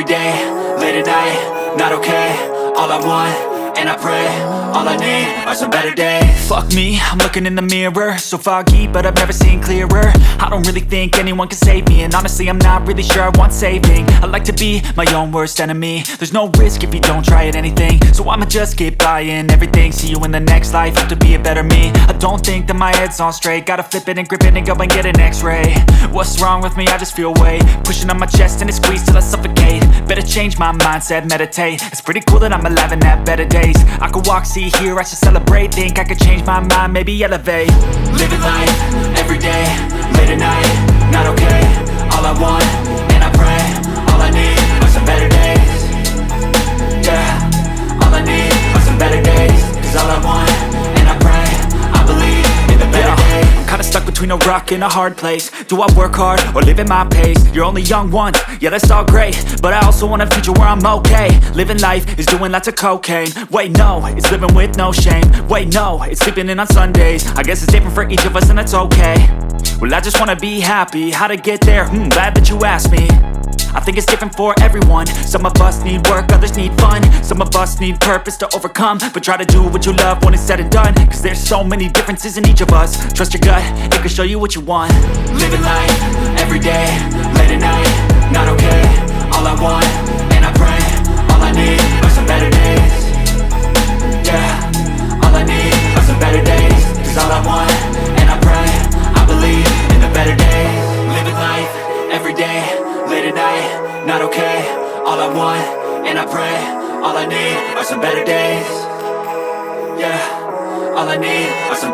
day, late at night, not okay. All I want, and I pray, all I need are some better days. Fuck me, I'm looking in the mirror, so foggy, but I've never seen clearer. I don't really think anyone can save me, and honestly I'm not really sure I want saving. I like to be my own worst enemy. There's no risk if you don't try at anything, so I'ma just keep buying everything. See you in the next life, have to be a better me. I don't think that my head's on straight, gotta flip it and grip it and go and get an x-ray. What's wrong with me? I just feel weight pushing on my chest and it squeezes till I suffocate. Better change my mindset, meditate. It's pretty cool that I'm alive and have better days. I could walk, see, hear, I should celebrate. Think I could change my mind, maybe elevate. Living life, every day, late at night, not okay. All I want, and I pray, all I need are some better days. Yeah, all I need are some better days. Cause all I want, and I pray, I believe in the better days. I'm kinda stuck between a rock and a hard place. Do I work hard or live at my pace? You're only young once, yeah that's all great, but I also want a future where I'm okay. Living life is doing lots of cocaine. Wait no, it's living with no shame. Wait no, it's sleeping in on Sundays. I guess it's different for each of us and that's okay. Well I just wanna be happy, how to get there? Glad that you asked me. I think it's different for everyone. Some of us need work, others need fun. Some of us need purpose to overcome. But try to do what you love when it's said and done. Cause there's so many differences in each of us. Trust your gut, it can show you what you want. Living life, every day, late at night, not okay. All I want, and I pray, all I need are some better days. Yeah, all I need are some better days. Cause all I want, and I pray, I believe in the better days. Living life, every day, late at night, not okay. All I want, and I pray, all I need are some better days. Yeah, all I need are some